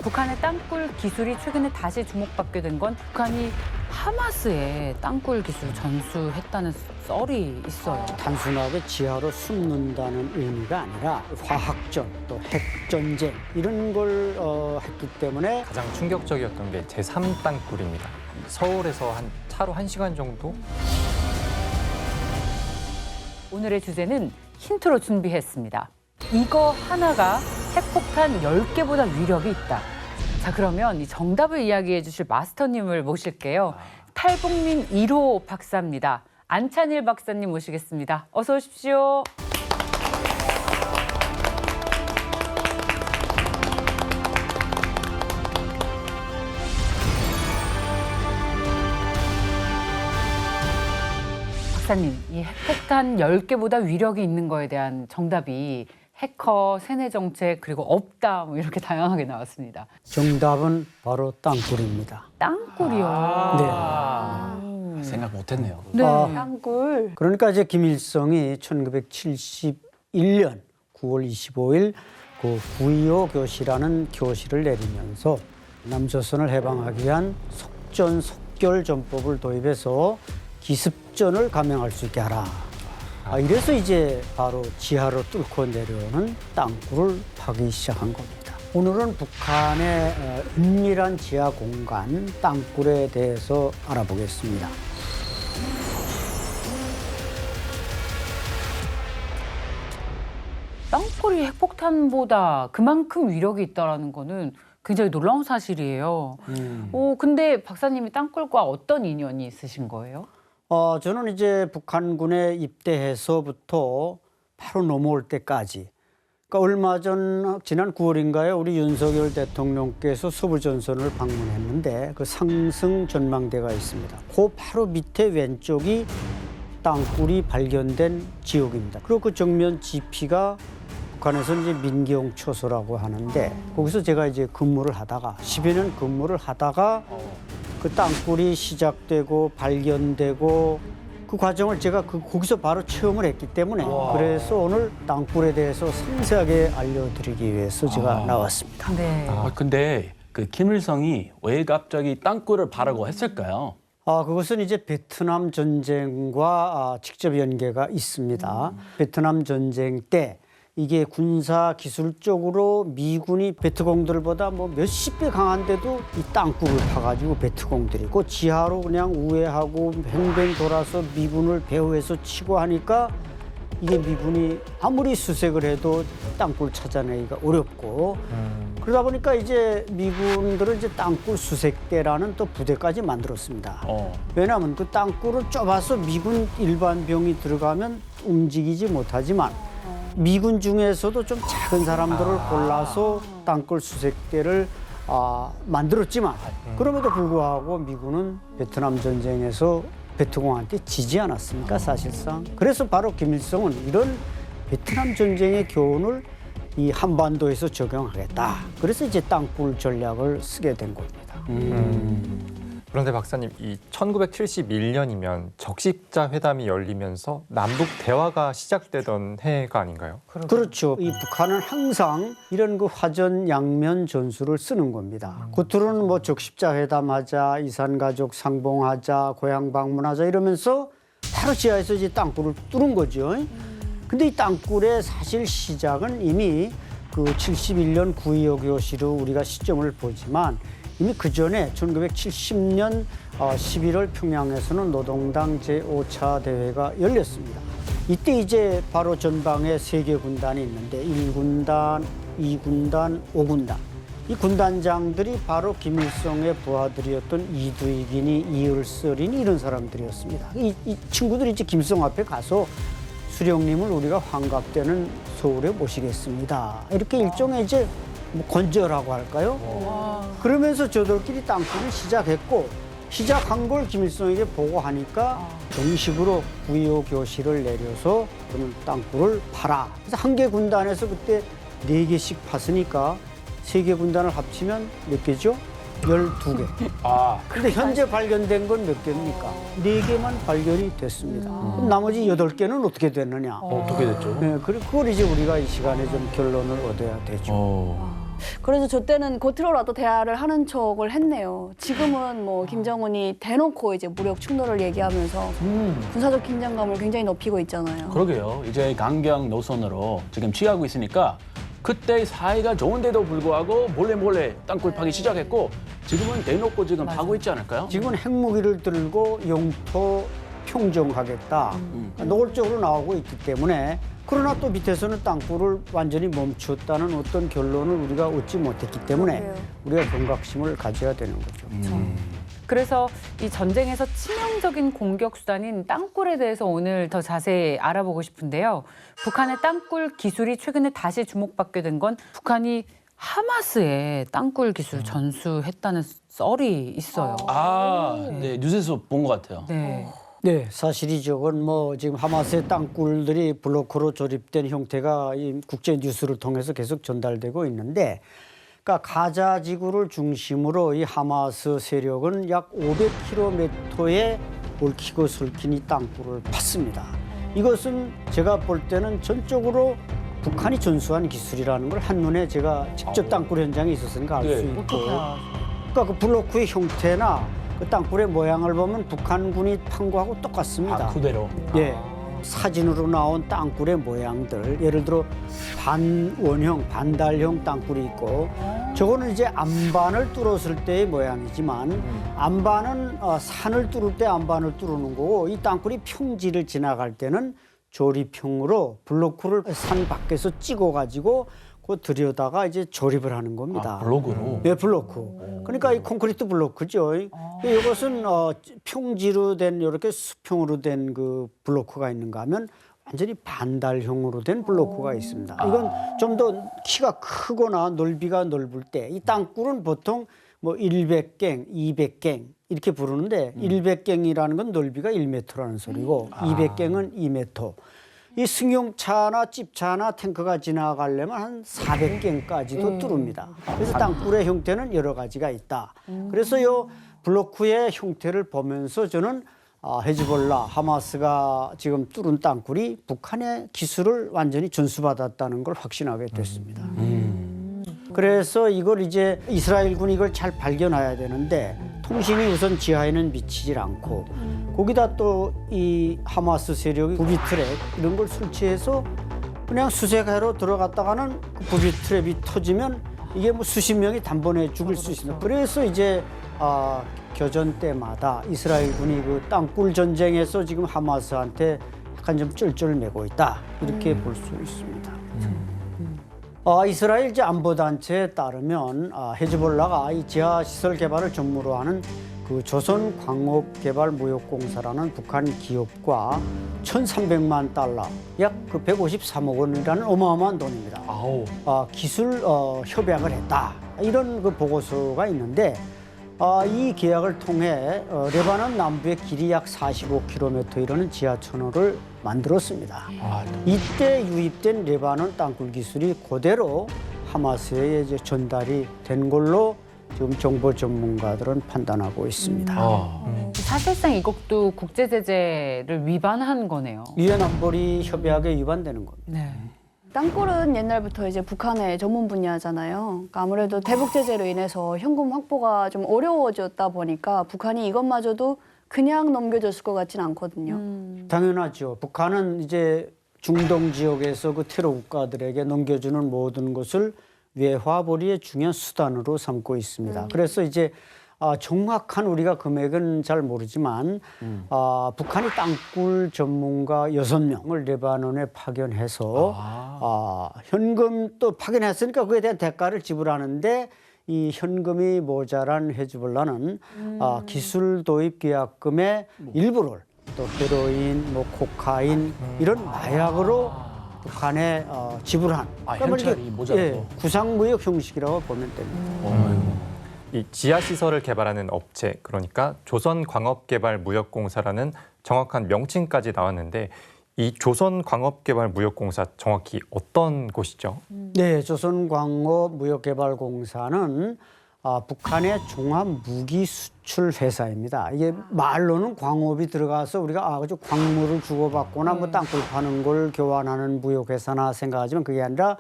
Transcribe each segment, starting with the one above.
북한의 땅굴 기술이 최근에 다시 주목받게 된 건 북한이 하마스에 땅굴 기술을 전수했다는 썰이 있어요. 단순하게 지하로 숨는다는 의미가 아니라 화학전, 또 핵전쟁 이런 걸 했기 때문에 가장 충격적이었던 게 제3땅굴입니다. 서울에서 차로 1시간 정도? 오늘의 주제는 힌트로 준비했습니다. 이거 하나가 핵폭탄 10개보다 위력이 있다. 자, 그러면 이 정답을 이야기해 주실 마스터님을 모실게요. 탈북민 1호 박사입니다. 안찬일 박사님 모시겠습니다. 어서 오십시오. 박사님, 이 핵폭탄 10개보다 위력이 있는 거에 대한 정답이 해커, 세뇌 정책, 그리고 없다 뭐 이렇게 다양하게 나왔습니다. 정답은 바로 땅굴입니다. 땅굴이요. 생각 못했네요. 네. 땅굴. 그러니까 이제 김일성이 1971년 9월 25일 그 9.25 교시라는 교시를 내리면서 남조선을 해방하기 위한 속전속결전법을 도입해서 기습전을 감행할 수 있게 하라. 이래서 이제 바로 지하로 뚫고 내려오는 땅굴을 파기 시작한 겁니다. 오늘은 북한의 은밀한 지하 공간 땅굴에 대해서 알아보겠습니다. 땅굴이 핵폭탄보다 그만큼 위력이 있다는 거는 굉장히 놀라운 사실이에요. 근데 박사님이 땅굴과 어떤 인연이 있으신 거예요? 저는 이제 북한군에 입대해서부터 바로 넘어올 때까지, 그러니까 얼마 전 지난 9월인가요? 우리 윤석열 대통령께서 서부전선을 방문했는데 그 상승 전망대가 있습니다. 그 바로 밑에 왼쪽이 땅굴이 발견된 지역입니다. 그리고 그 정면 지피가 북한에서 이제 민경 초소라고 하는데 거기서 제가 이제 근무를 하다가 10여 년 근무를 하다가 그 땅굴이 시작되고 발견되고 그 과정을 제가 거기서 바로 체험을 했기 때문에 그래서 오늘 땅굴에 대해서 상세하게 알려드리기 위해서 제가 나왔습니다. 네. 근데 그 김일성이 왜 갑자기 땅굴을 파라고 했을까요? 그것은 이제 베트남 전쟁과 직접 연계가 있습니다. 베트남 전쟁 때 이게 군사 기술적으로 미군이 베트공들보다 뭐 몇십 배 강한데도 이 땅굴을 파가지고 베트공들이 그 지하로 그냥 우회하고 뱅뱅 돌아서 미군을 배후에서 치고 하니까 이게 미군이 아무리 수색을 해도 땅굴 찾아내기가 어렵고 그러다 보니까 이제 미군들은 이제 땅굴 수색대라는 또 부대까지 만들었습니다. 왜냐하면 그 땅굴은 좁아서 미군 일반 병이 들어가면 움직이지 못하지만 미군 중에서도 좀 작은 사람들을 골라서 땅굴 수색대를 만들었지만 그럼에도 불구하고 미군은 베트남 전쟁에서 베트공한테 지지 않았습니까, 사실상. 그래서 바로 김일성은 이런 베트남 전쟁의 교훈을 이 한반도에서 적용하겠다. 그래서 이제 땅굴 전략을 쓰게 된 겁니다. 그런데 박사님, 이 1971년이면 적십자 회담이 열리면서 남북 대화가 시작되던 해가 아닌가요? 그렇죠. 이 북한은 항상 이런 그 화전 양면 전술을 쓰는 겁니다. 겉으로는 뭐 적십자 회담하자, 이산가족 상봉하자, 고향 방문하자 이러면서 바로 지하에서 이제 땅굴을 뚫은 거죠. 근데 이 땅굴의 사실 시작은 이미 그 71년 9.25 교시로 우리가 시점을 보지만 이미 그 전에 1970년 11월 평양에서는 노동당 제5차 대회가 열렸습니다. 이때 이제 바로 전방에 3개 군단이 있는데 1군단, 2군단, 5군단. 이 군단장들이 바로 김일성의 부하들이었던 이두익이니 이을설이니 이런 사람들이었습니다. 이 친구들이 이제 김일성 앞에 가서 수령님을 우리가 환갑되는 서울에 모시겠습니다. 이렇게 일종의 이제 뭐 건재라고 할까요? 그러면서 저들끼리 땅굴을 시작했고 시작한 걸 김일성에게 보고하니까 정식으로 9.25 교시를 내려서 그러면 땅굴을 파라. 그래서 한 개 군단에서 그때 4개씩 팠으니까 3개 군단을 합치면 몇 개죠? 12개. 근데 현재 발견된 건 몇 개입니까? 4개만 발견이 됐습니다. 그럼 나머지 8개는 어떻게 됐느냐? 어떻게 됐죠? 네, 그걸 이제 우리가 이 시간에 좀 결론을 얻어야 되죠. 그래서 저 때는 겉으로라도 대화를 하는 척을 했네요. 지금은 뭐 김정은이 대놓고 이제 무력 충돌을 얘기하면서 군사적 긴장감을 굉장히 높이고 있잖아요. 그러게요. 이제 강경 노선으로 지금 취하고 있으니까 그때 사이가 좋은데도 불구하고 몰래 땅굴 파기 시작했고 지금은 대놓고 지금 하고 있지 않을까요? 지금은 핵무기를 들고 영토 평정하겠다. 노골적으로 나오고 있기 때문에 그러나 또 밑에서는 땅굴을 완전히 멈췄다는 어떤 결론을 우리가 얻지 못했기 때문에 그래요. 우리가 경각심을 가져야 되는 거죠. 그래서 이 전쟁에서 치명적인 공격 수단인 땅굴에 대해서 오늘 더 자세히 알아보고 싶은데요. 북한의 땅굴 기술이 최근에 다시 주목받게 된 건 북한이 하마스에 땅굴 기술을 전수했다는 썰이 있어요. 네, 뉴스에서 본 것 같아요. 네. 네, 사실이죠. 그건 뭐 지금 하마스의 땅굴들이 블로크로 조립된 형태가 이 국제 뉴스를 통해서 계속 전달되고 있는데, 그러니까 가자 지구를 중심으로 이 하마스 세력은 약 500km의 얽히고 설킨 이 땅굴을 팠습니다. 이것은 제가 볼 때는 전적으로 북한이 전수한 기술이라는 걸 한눈에 제가 직접 땅굴 현장에 있었으니까 알 수 네. 있고, 어떻게 알았어요? 그러니까 그 블로크의 형태나 그 땅굴의 모양을 보면 북한군이 판 거하고 똑같습니다. 그대로. 예, 사진으로 나온 땅굴의 모양들, 예를 들어 반원형, 반달형 땅굴이 있고, 저거는 이제 안반을 뚫었을 때의 모양이지만 안반은 산을 뚫을 때 안반을 뚫는 거고, 이 땅굴이 평지를 지나갈 때는 조립형으로 블로크를 산 밖에서 찍어가지고 그 들여다가 이제 조립을 하는 겁니다. 블록으로. 네, 블로크. 그러니까 이 콘크리트 블로크죠. 이것은 평지로 된 이렇게 수평으로 된 그 블로크가 있는가 하면 완전히 반달형으로 된 블로크가 있습니다. 이건 좀 더 키가 크거나 넓이가 넓을 때 이 땅굴은 보통 뭐 100갱, 200갱 이렇게 부르는데 100갱이라는 건 넓이가 1m라는 소리고 200갱은 2m. 이 승용차나 찝차나 탱크가 지나가려면 한 400갱까지도 뚫습니다. 그래서 땅굴의 형태는 여러 가지가 있다. 그래서 이 블로크의 형태를 보면서 저는 헤즈볼라, 하마스가 지금 뚫은 땅굴이 북한의 기술을 완전히 전수받았다는 걸 확신하게 됐습니다. 그래서 이걸 이제 이스라엘군이 이걸 잘 발견해야 되는데 통신이 우선 지하에는 미치질 않고 거기다 또 이 하마스 세력이 부비 트랩 이런 걸 설치해서 그냥 수색하러 들어갔다가는 그 부비 트랩이 터지면 이게 뭐 수십 명이 단번에 죽을 수 있습니다. 그래서 이제 교전 때마다 이스라엘군이 그 땅굴 전쟁에서 지금 하마스한테 약간 좀 쩔쩔매고 있다 이렇게 볼 수 있습니다. 이스라엘 이제 안보단체에 따르면 헤즈볼라가 이 지하시설 개발을 전무로 하는 그 조선광업개발무역공사라는 북한 기업과 1,300만 달러, 약 그 153억 원이라는 어마어마한 돈입니다. 기술 협약을 했다. 이런 그 보고서가 있는데 이 계약을 통해 레바논 남부의 길이 약 45km 이르는 지하 터널을 만들었습니다. 이때 유입된 레바논 땅굴 기술이 그대로 하마스에 이제 전달이 된 걸로 지금 정보 전문가들은 판단하고 있습니다. 사실상 이것도 국제 제재를 위반한 거네요. 유엔 안보리 협약에 위반되는 겁니다. 네. 땅굴은 옛날부터 이제 북한의 전문 분야잖아요. 그러니까 아무래도 대북 제재로 인해서 현금 확보가 좀 어려워졌다 보니까 북한이 이것마저도 그냥 넘겨줬을 것 같지는 않거든요. 당연하죠. 북한은 이제 중동 지역에서 그 테러 국가들에게 넘겨주는 모든 것을 외화벌이의 중요한 수단으로 삼고 있습니다. 그래서 이제 정확한 우리가 금액은 잘 모르지만 북한이 땅굴 전문가 6명을 레바논에 파견해서 현금 또 파견했으니까 그에 대한 대가를 지불하는데 이 현금이 모자란 헤즈볼라는 기술 도입 계약금의 일부를 또 헤로인, 뭐 코카인 이런 마약으로 북한에 지불한 현찰이 모자라서. 구상무역 형식이라고 보면 됩니다. 이 지하 시설을 개발하는 업체, 그러니까 조선광업개발무역공사라는 정확한 명칭까지 나왔는데 이 조선광업개발무역공사 정확히 어떤 곳이죠? 네, 조선광업무역개발공사는 북한의 종합 무기 수출 회사입니다. 이게 말로는 광업이 들어가서 우리가 아주 광물을 주고받거나 뭐 땅굴 파는 걸 교환하는 무역 회사나 생각하지만 그게 아니라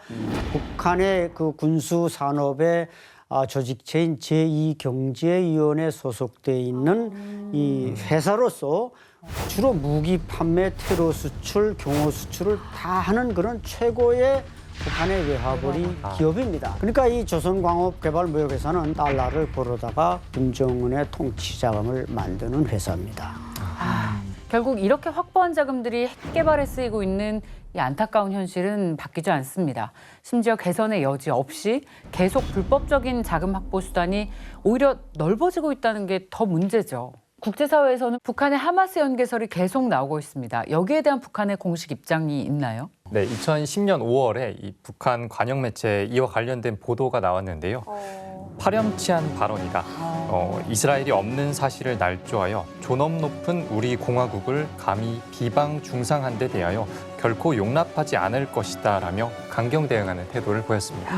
북한의 그 군수 산업의 조직체인 제2경제위원회에 소속돼 있는 이 회사로서 주로 무기 판매, 테러 수출, 경호 수출을 다 하는 그런 최고의 북한의 외화벌이 기업입니다. 그러니까 이 조선광업개발무역회사는 달러를 벌어다가 김정은의 통치 자금을 만드는 회사입니다. 결국 이렇게 확보한 자금들이 핵 개발에 쓰이고 있는 이 안타까운 현실은 바뀌지 않습니다. 심지어 개선의 여지 없이 계속 불법적인 자금 확보 수단이 오히려 넓어지고 있다는 게 더 문제죠. 국제사회에서는 북한의 하마스 연계설이 계속 나오고 있습니다. 여기에 대한 북한의 공식 입장이 있나요? 네, 2010년 5월에 이 북한 관영 매체에 이와 관련된 보도가 나왔는데요. 파렴치한 발언이다. 이스라엘이 없는 사실을 날조하여 존엄 높은 우리 공화국을 감히 비방 중상한 데 대하여 결코 용납하지 않을 것이다라며 강경 대응하는 태도를 보였습니다.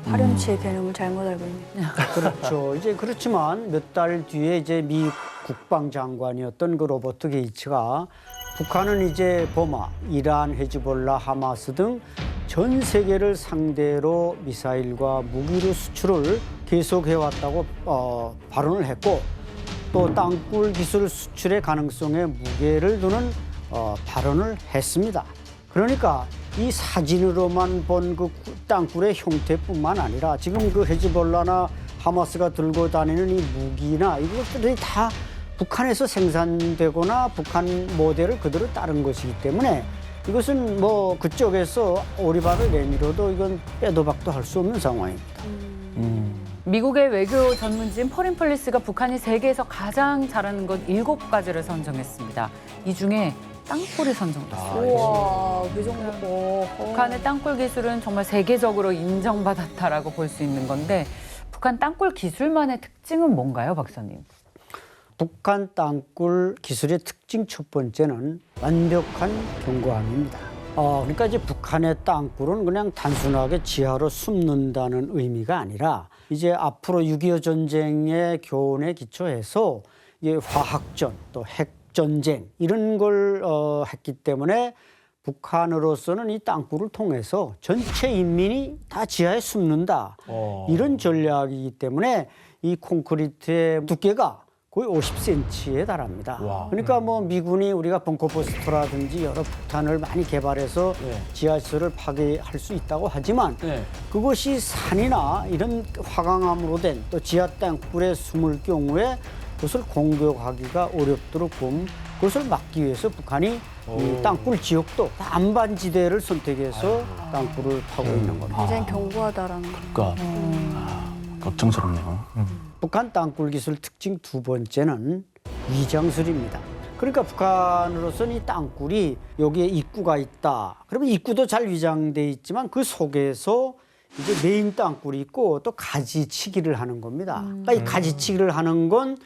파렴치의 개념을 잘못 알고 있네요. 그렇죠. 이제 그렇지만 몇 달 뒤에 이제 미 국방장관이었던 그 로버트 게이츠가 북한은 이제 버마, 이란, 헤즈볼라, 하마스 등 전 세계를 상대로 미사일과 무기로 수출을 계속해왔다고 발언을 했고 또 땅굴 기술 수출의 가능성에 무게를 두는 발언을 했습니다. 그러니까 이 사진으로만 본 그 땅굴의 형태뿐만 아니라 지금 그 헤즈볼라나 하마스가 들고 다니는 이 무기나 이것들이 다 북한에서 생산되거나 북한 모델을 그대로 따른 것이기 때문에 이것은 뭐 그쪽에서 오리발을 내밀어도 이건 빼도 박도 할 수 없는 상황입니다. 미국의 외교 전문지인 퍼린플리스가 북한이 세계에서 가장 잘하는 것 7가지를 선정했습니다. 이 중에 땅굴이 선정됐어요. 우와, 그 정도. 북한의 땅굴 기술은 정말 세계적으로 인정받았다라고 볼 수 있는 건데 북한 땅굴 기술만의 특징은 뭔가요, 박사님? 북한 땅굴 기술의 특징 첫 번째는 완벽한 견고함입니다. 그러니까 이제 북한의 땅굴은 그냥 단순하게 지하로 숨는다는 의미가 아니라 이제 앞으로 6.25 전쟁의 교훈에 기초해서 이제 화학전 또 핵전쟁 이런 걸 했기 때문에 북한으로서는 이 땅굴을 통해서 전체 인민이 다 지하에 숨는다. 이런 전략이기 때문에 이 콘크리트의 두께가 거의 50cm에 달합니다. 그러니까 뭐 미군이 우리가 벙커버스터라든지 여러 폭탄을 많이 개발해서 지하시설을 파괴할 수 있다고 하지만 그것이 산이나 이런 화강암으로 된 또 지하 땅굴에 숨을 경우에 그것을 공격하기가 어렵도록 그것을 막기 위해서 북한이 이 땅굴 지역도 안반지대를 선택해서 땅굴을 파고 있는 겁니다. 굉장히 견고하다라는 거. 그러니까 걱정스럽네요. 북한 땅굴 기술 특징 두 번째는 위장술입니다. 그러니까 북한으로서는 이 땅굴이 여기에 입구가 있다. 그러면 입구도 잘 위장돼 있지만 그 속에서 이제 메인 땅굴이 있고 또 가지치기를 하는 겁니다. 그러니까 이 가지치기를 하는 건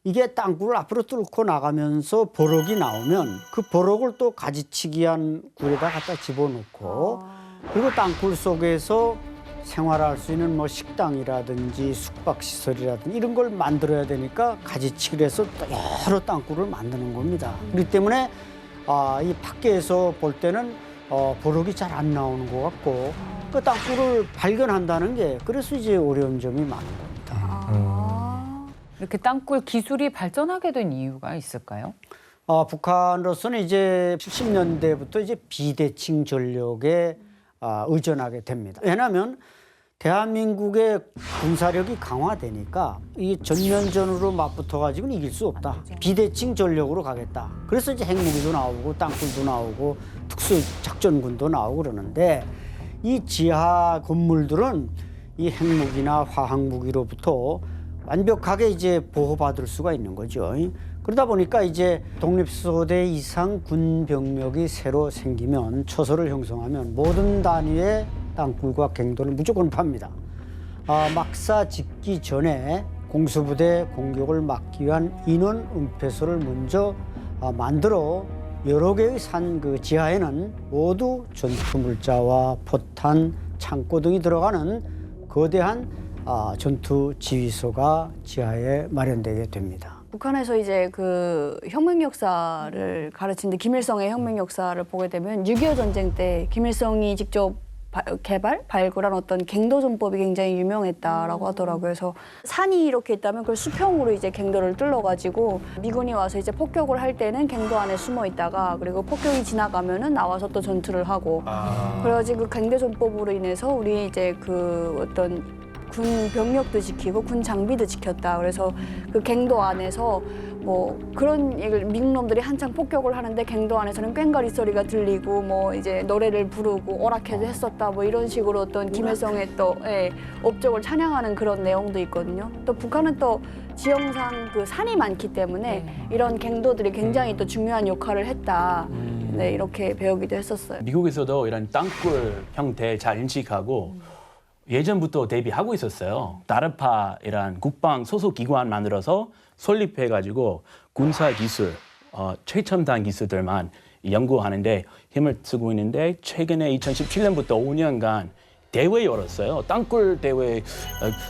이게 땅굴을 앞으로 뚫고 나가면서 버럭이 나오면 그 버럭을 또 가지치기한 굴에다 갖다 집어넣고 그리고 땅굴 속에서 생활할 수 있는 뭐 식당이라든지 숙박시설이라든지 이런 걸 만들어야 되니까 가지치기를 해서 여러 땅굴을 만드는 겁니다. 그렇기 때문에 이 밖에서 볼 때는 버럭이 잘 안 나오는 것 같고 그 땅굴을 발견한다는 게 그래서 이제 어려운 점이 많은 겁니다. 이렇게 땅굴 기술이 발전하게 된 이유가 있을까요? 북한으로서는 이제 70년대부터 이제 비대칭 전력에 의존하게 됩니다. 왜냐하면 대한민국의 군사력이 강화되니까 이 전면전으로 맞붙어가지고는 이길 수 없다. 비대칭 전력으로 가겠다. 그래서 이제 핵무기도 나오고 땅굴도 나오고 특수작전군도 나오고 그러는데 이 지하 건물들은 이 핵무기나 화학무기로부터 완벽하게 이제 보호받을 수가 있는 거죠. 그러다 보니까 이제 독립소대 이상 군 병력이 새로 생기면 초소를 형성하면 모든 단위의 땅굴과 갱도를 무조건 팝니다. 막사 짓기 전에 공수부대 공격을 막기 위한 인원 은폐소를 먼저 만들어 여러 개의 산 그 지하에는 모두 전투물자와 포탄, 창고 등이 들어가는 거대한 전투 지휘소가 지하에 마련되게 됩니다. 북한에서 이제 그 혁명 역사를 가르치는데 김일성의 혁명 역사를 보게 되면 6.25 전쟁 때 김일성이 직접 발굴한 어떤 갱도 전법이 굉장히 유명했다라고 하더라고요. 그래서 산이 이렇게 있다면 그걸 수평으로 이제 갱도를 뚫어가지고 미군이 와서 이제 폭격을 할 때는 갱도 안에 숨어 있다가 그리고 폭격이 지나가면은 나와서 또 전투를 하고 그래가지고 그 갱도 전법으로 인해서 우리 이제 그 어떤 군 병력도 지키고 군 장비도 지켰다. 그래서 그 갱도 안에서 뭐 그런 얘기를 미국 놈들이 한창 폭격을 하는데 갱도 안에서는 꽹과리 소리가 들리고 뭐 이제 노래를 부르고 오락해도 했었다. 뭐 이런 식으로 어떤 김일성의 또 업적을 찬양하는 그런 내용도 있거든요. 또 북한은 또 지형상 그 산이 많기 때문에 이런 갱도들이 굉장히 또 중요한 역할을 했다. 네, 이렇게 배우기도 했었어요. 미국에서도 이런 땅굴 형태 잘 인식하고 예전부터 대비하고 있었어요. 다르파이란 국방 소속 기관 만들어서 설립해가지고 군사 기술, 최첨단 기술들만 연구하는데 힘을 쓰고 있는데 최근에 2017년부터 5년간 대회 열었어요. 땅굴 대회,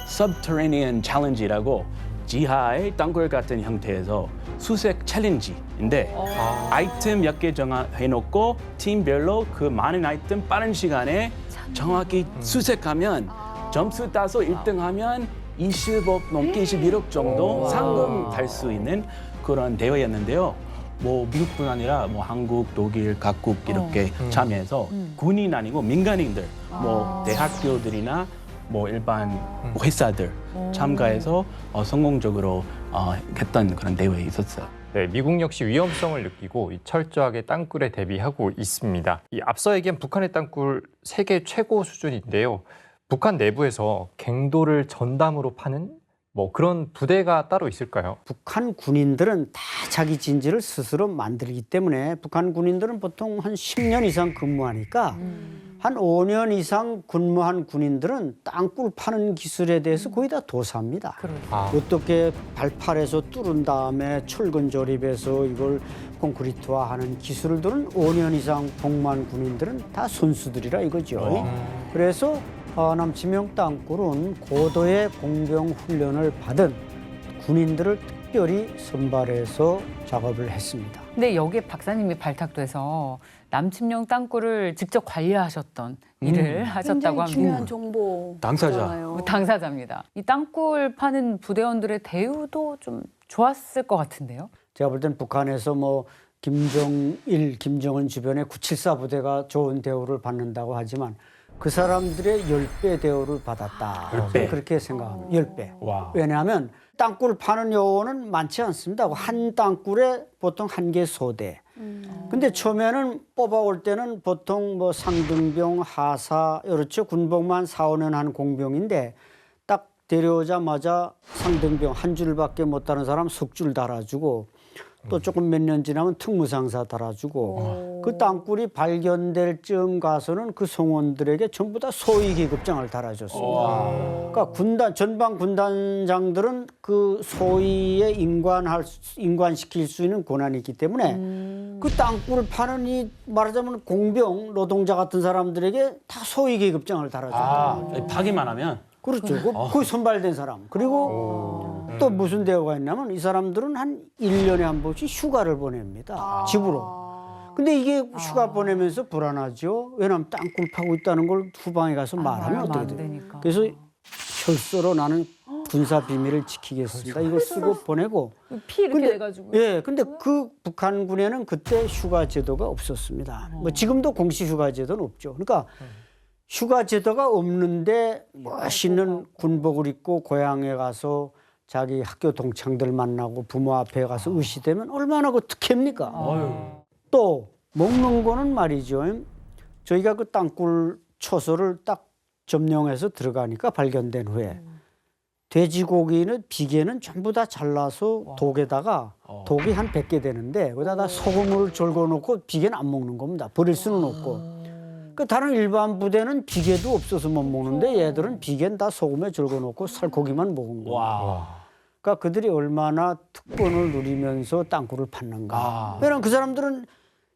Subterranean Challenge라고 지하의 땅굴 같은 형태에서 수색 챌린지인데 아이템 몇 개 정해놓고 팀별로 그 많은 아이템 빠른 시간에 정확히 수색하면 점수 따서 1등하면 20억 넘게 21억 정도 상금 달 수 있는 그런 대회였는데요. 뭐 미국뿐 아니라 뭐 한국, 독일 각국 이렇게 참여해서 군인 아니고 민간인들, 뭐 대학교들이나 뭐 일반 회사들 참가해서 성공적으로 했던 그런 대회에 있었어요. 네, 미국 역시 위험성을 느끼고 철저하게 땅굴에 대비하고 있습니다. 이 앞서 얘기한 북한의 땅굴 세계 최고 수준인데요. 북한 내부에서 갱도를 전담으로 파는 뭐 그런 부대가 따로 있을까요? 북한 군인들은 다 자기 진지를 스스로 만들기 때문에 북한 군인들은 보통 한 10년 이상 근무하니까 한 5년 이상 근무한 군인들은 땅굴 파는 기술에 대해서 거의 다 도사입니다. 어떻게 발판에서 뚫은 다음에 철근 조립해서 이걸 콘크리트화하는 기술들은 5년 이상 복무한 군인들은 다 선수들이라 이거죠. 그래서 남침형 땅굴은 고도의 공병 훈련을 받은 군인들을 특별히 선발해서 작업을 했습니다. 근데 여기에 박사님이 발탁돼서 남침령 땅굴을 직접 관리하셨던 일을 하셨다고 굉장히 합니다. 중요한 정보 당사자. 당사자입니다. 이 땅굴 파는 부대원들의 대우도 좀 좋았을 것 같은데요. 제가 볼 땐 북한에서 뭐 김정일, 김정은 주변에 974 부대가 좋은 대우를 받는다고 하지만 그 사람들의 10배 대우를 받았다. 10배? 그렇게 생각합니다. 10배. 와. 왜냐하면 땅굴 파는 요원은 많지 않습니다. 한 땅굴에 보통 한 개 소대. 근데 처음에는 뽑아올 때는 보통 뭐 상등병, 하사, 이렇죠. 군복만 4, 5년 한 공병인데 딱 데려오자마자 상등병 한 줄밖에 못 다는 사람 석줄 달아주고 또 조금 몇 년 지나면 특무상사 달아주고 그 땅굴이 발견될 쯤 가서는 그 성원들에게 전부 다 소위 계급장을 달아줬습니다. 그러니까 전방 군단장들은 그 소위에 인관시킬 수 있는 권한이 있기 때문에 그 땅굴 파는 이 말하자면 공병 노동자 같은 사람들에게 다 소위 계급장을 달아줬다. 파기만 하면 그렇죠. 거의 선발된 사람. 그리고 또 무슨 대우가 있냐면 이 사람들은 한 1년에 한 번씩 휴가를 보냅니다. 집으로. 근데 이게 휴가 보내면서 불안하죠. 왜냐하면 땅굴 파고 있다는 걸 후방에 가서 말하면 어떻게 돼요. 되니까. 그래서 혈서로 나는 군사 비밀을 지키겠습니다. 이거 쓰고 보내고. 피 이렇게 돼가지고. 예, 근데 그 북한군에는 그때 휴가 제도가 없었습니다. 뭐 지금도 공식 휴가 제도는 없죠. 그러니까 휴가 제도가 없는데 멋있는 군복을 입고 고향에 가서 자기 학교 동창들 만나고 부모 앞에 가서 의시되면 얼마나 그 특혜입니까? 또 먹는 거는 말이죠. 저희가 그 땅굴 초소를 딱 점령해서 들어가니까 발견된 후에 돼지고기는 비계는 전부 다 잘라서 독에다가 독이 한 100개 되는데 거기다 다 소금을 졸궈 놓고 비계는 안 먹는 겁니다. 버릴 수는 없고. 그 다른 일반 부대는 비계도 없어서 못 먹는데 얘들은 비계는 다 소금에 졸궈 놓고 살코기만 먹은 거예요. 그러니까 그들이 얼마나 특권을 누리면서 땅굴을 팠는가. 왜냐면 그 사람들은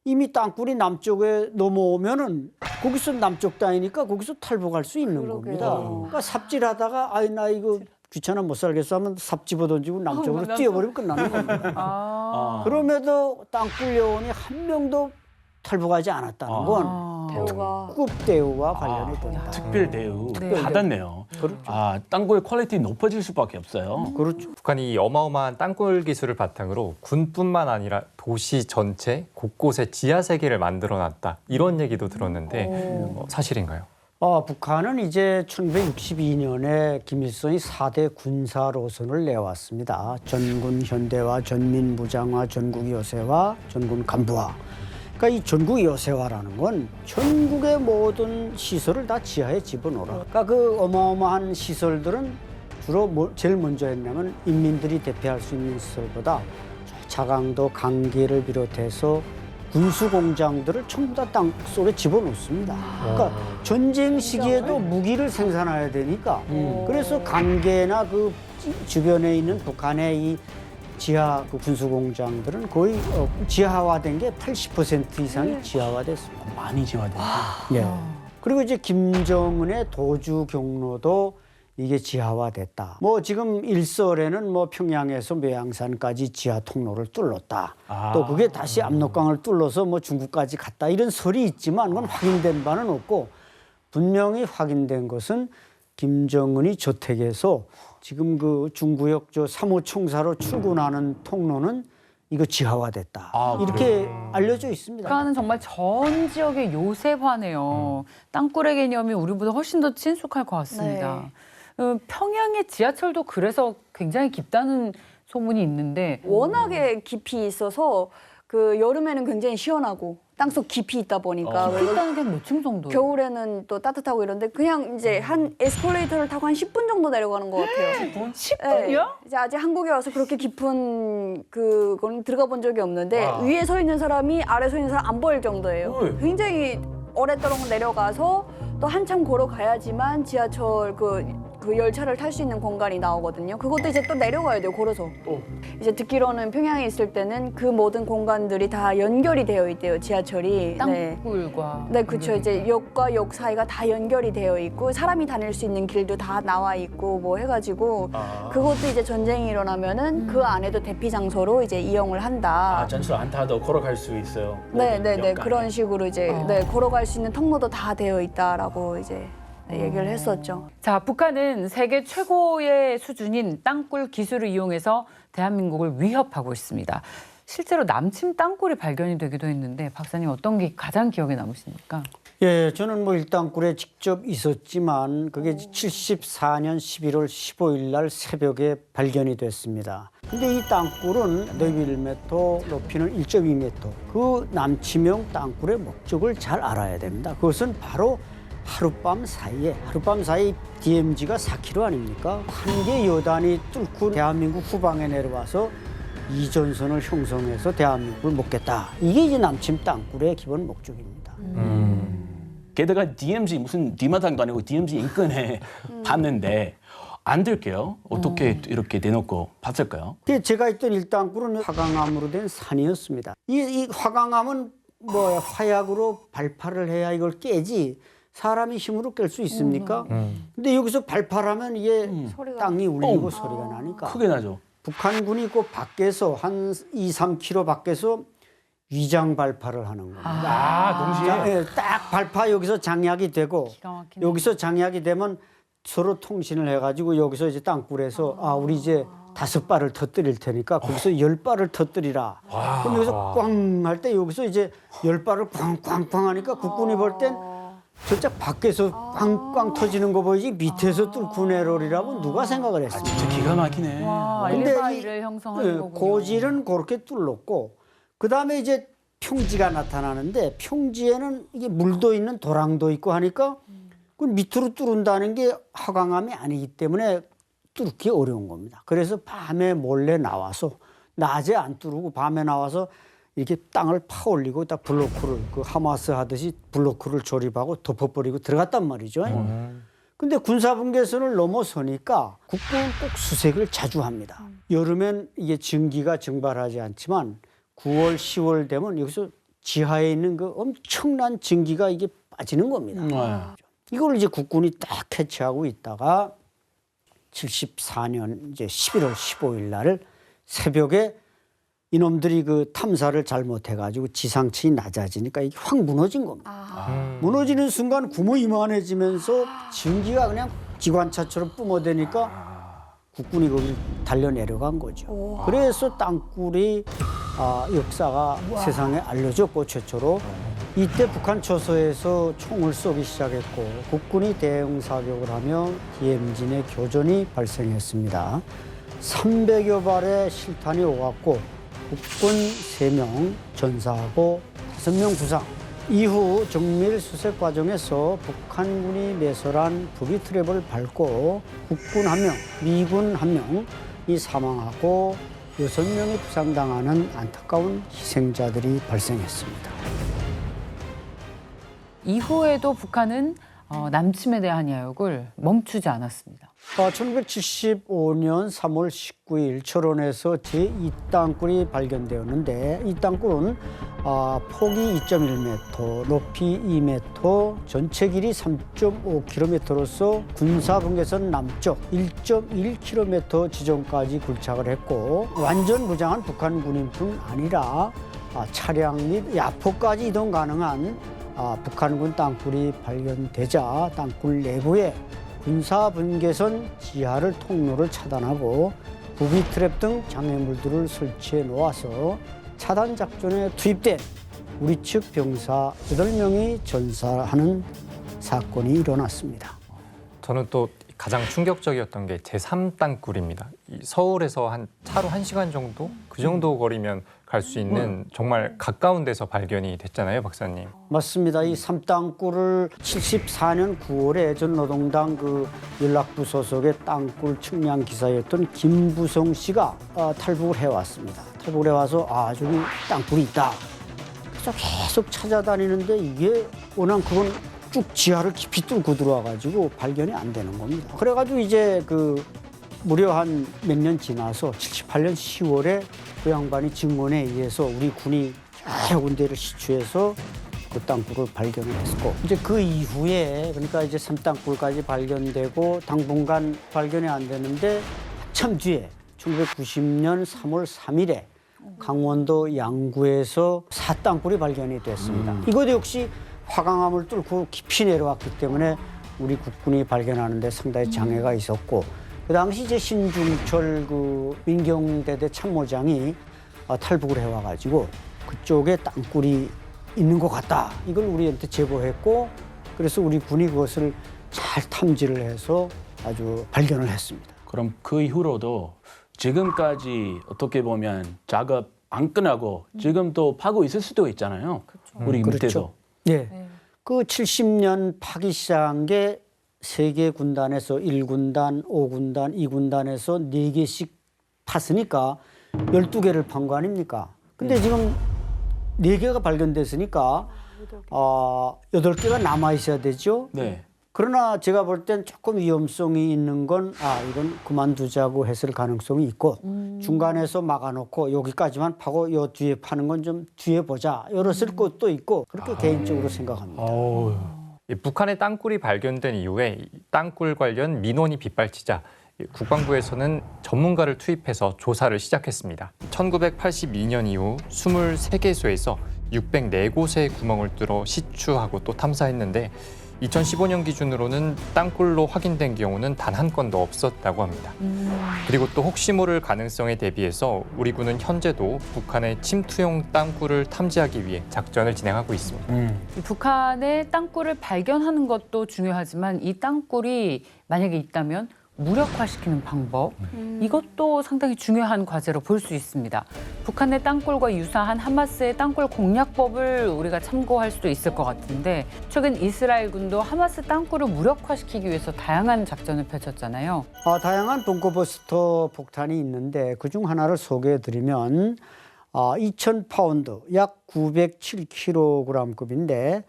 이미 땅굴이 남쪽에 넘어오면은 거기서 남쪽 땅이니까 거기서 탈북할 수 있는 그러게요. 겁니다. 그러니까 삽질하다가 아이 나 이거 귀찮아 못 살겠어 하면 삽 집어 던지고 남쪽으로 남쪽. 뛰어버리면 끝나는 겁니다. 그럼에도 땅굴 여원이 한 명도 탈북하지 않았다는 건 대우가 특급 대우와 관련이 된다. 특별 대우 네. 받았네요. 그렇죠. 아, 땅굴 퀄리티 높아질 수밖에 없어요. 그렇죠. 북한이 어마어마한 땅굴 기술을 바탕으로 군뿐만 아니라 도시 전체 곳곳에 지하 세계를 만들어놨다. 이런 얘기도 들었는데 사실인가요? 북한은 이제 1962년에 김일성이 4대 군사 노선을 내왔습니다. 전군 현대화, 전민 무장화, 전국 요새화, 전군 간부화. 그러니까 이 전국 요새화라는 건 전국의 모든 시설을 다 지하에 집어넣어라. 그러니까 그 어마어마한 시설들은 주로 제일 먼저 했냐면 인민들이 대피할 수 있는 시설보다 자강도, 강계를 비롯해서 군수 공장들을 전부 다 땅 속에 집어넣습니다. 그러니까 전쟁 시기에도 무기를 생산해야 되니까 그래서 강계나 그 주변에 있는 북한의 이 지하 그 군수 공장들은 거의 지하화된 게 80% 이상이 지하화됐습니다. 많이 지화돼요. 예. 그리고 이제 김정은의 도주 경로도 이게 지하화됐다. 뭐 지금 일설에는 뭐 평양에서 매양산까지 지하 통로를 뚫었다. 또 그게 다시 압록강을 뚫어서 뭐 중국까지 갔다. 이런 설이 있지만 그건 확인된 바는 없고 분명히 확인된 것은 김정은이 저택에서 지금 그 중구역 저 3호 총사로 출근하는 통로는 이거 지하화됐다. 이렇게 알려져 있습니다. 북한은 정말 전 지역의 요새화네요. 땅굴의 개념이 우리보다 훨씬 더 친숙할 것 같습니다. 평양의 지하철도 그래서 굉장히 깊다는 소문이 있는데 워낙에 깊이 있어서 그 여름에는 굉장히 시원하고 땅속 깊이 있다 보니까 깊다는 게 몇 층 정도예요? 겨울에는 또 따뜻하고 이런데 그냥 이제 한 에스컬레이터를 타고 한 10분 정도 내려가는 것 같아요. 10분이요? 이제 아직 한국에 와서 그렇게 깊은 그건 들어가 본 적이 없는데 위에 서 있는 사람이 아래 서 있는 사람 안 보일 정도예요. 굉장히 오랫도록 내려가서 또 한참 걸어가야지만 지하철 그 열차를 탈 수 있는 공간이 나오거든요. 그것도 이제 또 내려가야 돼요, 걸어서. 이제 듣기로는 평양에 있을 때는 그 모든 공간들이 다 연결이 되어 있대요, 지하철이. 땅굴과. 네, 그렇죠. 이제 역과 역 사이가 다 연결이 되어 있고 사람이 다닐 수 있는 길도 다 나와 있고 뭐 해가지고 그것도 이제 전쟁이 일어나면은 그 안에도 대피 장소로 이제 이용을 한다. 전술 안 타도 걸어갈 수 있어요. 네, 그런 식으로 이제 걸어갈 수 있는 통로도 다 되어 있다라고 이제 얘기를 했었죠. 자, 북한은 세계 최고의 수준인 땅굴 기술을 이용해서 대한민국을 위협하고 있습니다. 실제로 남침 땅굴이 발견이 되기도 했는데 박사님 어떤 게 가장 기억에 남으십니까? 예, 저는 뭐 일당굴에 직접 있었지만 그게 74년 11월 15일 날 새벽에 발견이 됐습니다. 근데 이 땅굴은 넓이 1m, 높이는 1.2m. 그 남침형 땅굴의 목적을 잘 알아야 됩니다. 그것은 바로 하룻밤 사이에 DMZ가 4km 아닙니까? 한 개 여단이 뚫고 대한민국 후방에 내려와서 이전선을 형성해서 대한민국을 먹겠다. 이게 이제 남침 땅굴의 기본 목적입니다. 게다가 DMZ 무슨 뒷마당도 아니고 DMZ 인근에 봤는데 안 들게요. 어떻게 이렇게 내놓고 봤을까요? 제가 있던 일당굴은 화강암으로 된 산이었습니다. 이 화강암은 뭐 화약으로 발파를 해야 이걸 깨지 사람이 힘으로 깰 수 있습니까? 근데 여기서 발파하면 이게 땅이 울리고 소리가 나니까 크게 나죠. 북한군이 그 밖에서 한 2, 3km 밖에서 위장 발파를 하는 겁니다. 동시에? 예, 딱 발파 여기서 장약이 되고 기가 막히네. 여기서 장약이 되면 서로 통신을 해가지고 여기서 이제 땅굴에서 우리 이제 5발을 터뜨릴 테니까 거기서 10발을 터뜨리라. 그럼 여기서 꽝 할 때 여기서 이제 10발을 꽝꽝꽝 하니까 국군이 볼 땐 저쪽 밖에서 꽝꽝 터지는 거 보이지 밑에서 뚫고 내려오리라고 누가 생각을 했습니까? 진짜 기가 막히네. 와, 근데 엘리바이를 형성하는 거군요. 고질은 그렇게 뚫렸고 그다음에 이제 평지가 나타나는데 평지에는 이게 물도 있는 도랑도 있고 하니까 그 밑으로 뚫은다는 게 화강암이 아니기 때문에 뚫기 어려운 겁니다. 그래서 밤에 몰래 나와서 낮에 안 뚫고 밤에 나와서 이렇게 땅을 파올리고 딱 블로크를 그 하마스 하듯이 블로크를 조립하고 덮어버리고 들어갔단 말이죠. 근데 군사분계선을 넘어서니까 국군은 꼭 수색을 자주 합니다. 여름엔 이게 증기가 증발하지 않지만 9월, 10월 되면 여기서 지하에 있는 그 엄청난 증기가 이게 빠지는 겁니다. 이걸 이제 국군이 딱 캐치하고 있다가 74년 이제 11월 15일 날 새벽에 이놈들이 그 탐사를 잘못해가지고 지상층이 낮아지니까 이게 확 무너진 겁니다. 무너지는 순간 구멍이 이만해지면서 증기가 그냥 기관차처럼 뿜어대니까 국군이 거기를 달려 내려간 거죠. 그래서 땅굴이 역사가 세상에 알려졌고 최초로 이때 북한 초소에서 총을 쏘기 시작했고 국군이 대응 사격을 하며 DMZ의 교전이 발생했습니다. 300여 발의 실탄이 오갔고 국군 3명 전사하고 5명 부상. 이후 정밀 수색 과정에서 북한군이 매설한 부비 트랩을 밟고 국군 1명, 미군 1명이 사망하고 6명이 부상당하는 안타까운 희생자들이 발생했습니다. 이후에도 북한은 남침에 대한 야욕을 멈추지 않았습니다. 1975년 3월 19일 철원에서 제2땅굴이 발견되었는데 이 땅굴은 폭이 2.1m, 높이 2m, 전체 길이 3.5km로서 군사분계선 남쪽 1.1km 지점까지 굴착을 했고 완전 무장한 북한 군인뿐 아니라 차량 및 야포까지 이동 가능한 북한군 땅굴이 발견되자 땅굴 내부에 군사분계선 지하를 통로를 차단하고 부비 트랩 등 장애물들을 설치해 놓아서 차단 작전에 투입된 우리 측 병사 8명이 전사하는 사건이 일어났습니다. 저는 또 가장 충격적이었던 게 제3땅굴입니다. 서울에서 차로 1시간 정도? 그 정도 거리면 갈 수 있는 정말 가까운 데서 발견이 됐잖아요, 박사님. 맞습니다. 이 3땅굴을 74년 9월에 전 노동당 그 연락부 소속의 땅굴 측량 기사였던 김부성 씨가 탈북을 해왔습니다. 탈북을 해와서 저기 땅굴이 있다. 그래서 계속 찾아다니는데 이게 워낙 그건 쭉 지하를 깊이 뚫고 들어와가지고 발견이 안 되는 겁니다. 그래가지고 이제 그 무려 한 몇 년 지나서 78년 10월에 그 양반이 증언에 의해서 우리 군이 여러 군데를 시추해서 그 땅굴을 발견을 했고 이제 그 이후에 그러니까 이제 3땅굴까지 발견되고 당분간 발견이 안 되는데 한참 뒤에 1990년 3월 3일에 강원도 양구에서 4땅굴이 발견이 됐습니다. 이것도 역시 화강암을 뚫고 깊이 내려왔기 때문에 우리 국군이 발견하는 데 상당히 장애가 있었고 그 당시 이제 신중철 그 민경대대 참모장이 탈북을 해와가지고 그쪽에 땅굴이 있는 것 같다. 이걸 우리한테 제보했고 그래서 우리 군이 그것을 잘 탐지를 해서 아주 발견을 했습니다. 그럼 그 이후로도 지금까지 어떻게 보면 작업 안 끝나고 지금 또 파고 있을 수도 있잖아요. 우리 밑에서. 그렇죠. 네. 그 70년 파기 시작한 게 3개 군단에서 1군단, 5군단, 2군단에서 4개씩 팠으니까 12개를 판 거 아닙니까? 근데 지금 4개가 발견됐으니까 8개가 남아 있어야 되죠. 네. 그러나 제가 볼 땐 조금 위험성이 있는 건 이건 그만두자고 했을 가능성이 있고 중간에서 막아놓고 여기까지만 파고 요 뒤에 파는 건 좀 뒤에 보자 이랬을 것도 있고 그렇게 개인적으로 생각합니다. 북한의 땅굴이 발견된 이후에 땅굴 관련 민원이 빗발치자 국방부에서는 전문가를 투입해서 조사를 시작했습니다. 1982년 이후 23개소에서 604곳의 구멍을 뚫어 시추하고 또 탐사했는데 2015년 기준으로는 땅굴로 확인된 경우는 단 한 건도 없었다고 합니다. 그리고 또 혹시 모를 가능성에 대비해서 우리 군은 현재도 북한의 침투용 땅굴을 탐지하기 위해 작전을 진행하고 있습니다. 이 북한의 땅굴을 발견하는 것도 중요하지만 이 땅굴이 만약에 있다면 무력화시키는 방법, 이것도 상당히 중요한 과제로 볼 수 있습니다. 북한의 땅굴과 유사한 하마스의 땅굴 공략법을 우리가 참고할 수도 있을 것 같은데 최근 이스라엘군도 하마스 땅굴을 무력화시키기 위해서 다양한 작전을 펼쳤잖아요. 다양한 벙커버스터 폭탄이 있는데 그중 하나를 소개해드리면 2,000파운드, 약 907kg급인데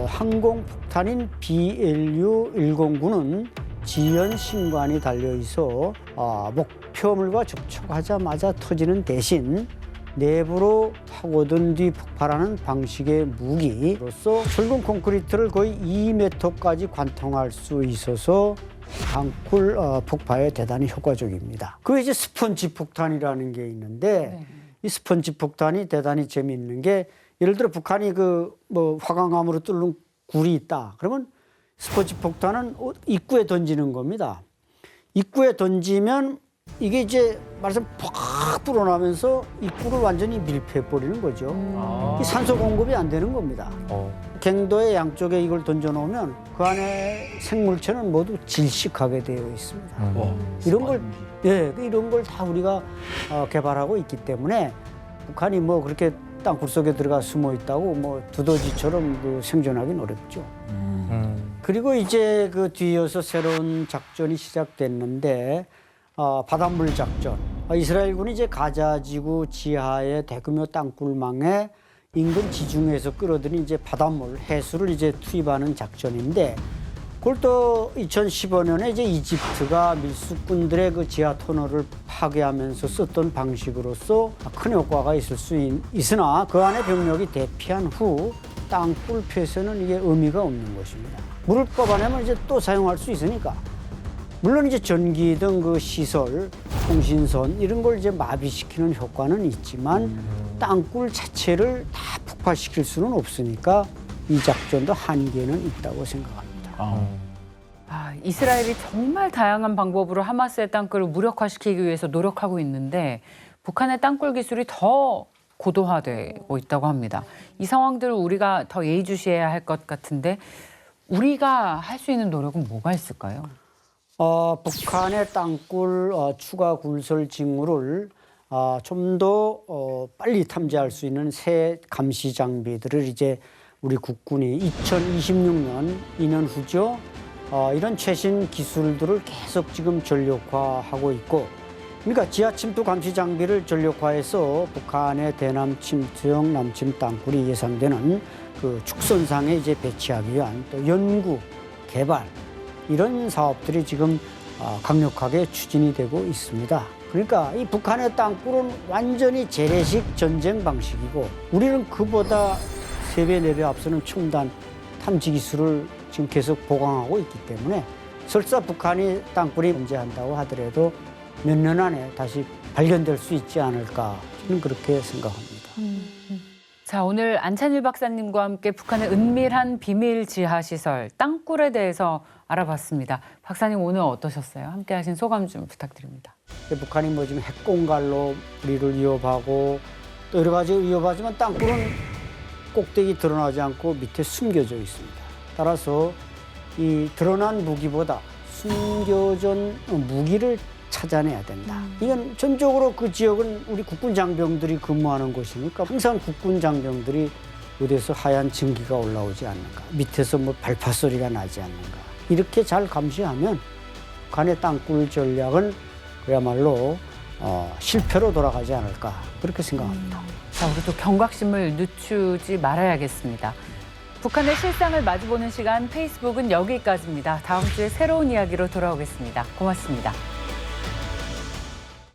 항공폭탄인 BLU-109는 지연 신관이 달려 있어 목표물과 접촉하자마자 터지는 대신 내부로 파고든 뒤 폭발하는 방식의 무기로서 철근 콘크리트를 거의 2m까지 관통할 수 있어서 땅굴 폭파에 대단히 효과적입니다. 그 이제 스펀지 폭탄이라는 게 있는데 이 스펀지 폭탄이 대단히 재미있는 게 예를 들어 북한이 그 뭐 화강암으로 뚫는 굴이 있다. 그러면 스펀지 폭탄은 입구에 던지는 겁니다. 입구에 던지면 이게 이제 말씀 팍 불어나면서 입구를 완전히 밀폐해 버리는 거죠. 이 산소 공급이 안 되는 겁니다. 갱도의 양쪽에 이걸 던져 놓으면 그 안에 생물체는 모두 질식하게 되어 있습니다. 이런 걸 이런 걸 다 우리가 개발하고 있기 때문에 북한이 뭐 그렇게 땅굴 속에 들어가 숨어 있다고 뭐 두더지처럼 그 생존하기는 어렵죠. 그리고 이제 그 뒤이어서 새로운 작전이 시작됐는데 바닷물 작전. 이스라엘군이 이제 가자지구 지하의 대규모 땅굴망에 인근 지중해에서 끌어들인 이제 바닷물, 해수를 이제 투입하는 작전인데, 그걸 또 2015년에 이제 이집트가 밀수꾼들의 그 지하 터널을 파괴하면서 썼던 방식으로서 큰 효과가 있을 수 있으나 그 안에 병력이 대피한 후 땅굴 폐쇄는 이게 의미가 없는 것입니다. 물을 뽑아내면 이제 또 사용할 수 있으니까. 물론 이제 전기 등 그 시설, 통신선 이런 걸 이제 마비시키는 효과는 있지만 땅굴 자체를 다 폭파시킬 수는 없으니까 이 작전도 한계는 있다고 생각합니다. 이스라엘이 정말 다양한 방법으로 하마스의 땅굴을 무력화시키기 위해서 노력하고 있는데 북한의 땅굴 기술이 더 고도화되고 있다고 합니다. 이 상황들을 우리가 더 예의주시해야 할 것 같은데 우리가 할 수 있는 노력은 뭐가 있을까요? 북한의 땅굴 추가 굴설 징후를 좀 더 빨리 탐지할 수 있는 새 감시 장비들을 이제 우리 국군이 2026년 2년 후죠. 이런 최신 기술들을 계속 지금 전력화하고 있고, 그러니까 지하 침투 감시 장비를 전력화해서 북한의 대남 침투형 남침 땅굴이 예상되는 그 축선상에 이제 배치하기 위한 또 연구, 개발 이런 사업들이 지금 강력하게 추진이 되고 있습니다. 그러니까 이 북한의 땅굴은 완전히 재래식 전쟁 방식이고 우리는 그보다 3배, 4배 앞서는 첨단 탐지 기술을 지금 계속 보강하고 있기 때문에 설사 북한이 땅굴이 존재한다고 하더라도 몇 년 안에 다시 발견될 수 있지 않을까 저는 그렇게 생각합니다. 자, 오늘 안찬일 박사님과 함께 북한의 은밀한 비밀 지하 시설 땅굴에 대해서 알아봤습니다. 박사님 오늘 어떠셨어요? 함께 하신 소감 좀 부탁드립니다. 북한이 뭐 지금 핵공갈로 우리를 위협하고 또 여러 가지 위협하지만 땅굴은 꼭대기 드러나지 않고 밑에 숨겨져 있습니다. 따라서 이 드러난 무기보다 숨겨진 무기를 찾아내야 된다. 이건 전적으로 그 지역은 우리 국군 장병들이 근무하는 곳이니까 항상 국군 장병들이 어디에서 하얀 증기가 올라오지 않는가, 밑에서 뭐 발파 소리가 나지 않는가, 이렇게 잘 감시하면 북한의 땅굴 전략은 그야말로 실패로 돌아가지 않을까 그렇게 생각합니다. 자, 우리도 경각심을 늦추지 말아야겠습니다. 북한의 실상을 마주보는 시간 페이스북은 여기까지입니다. 다음 주에 새로운 이야기로 돌아오겠습니다. 고맙습니다.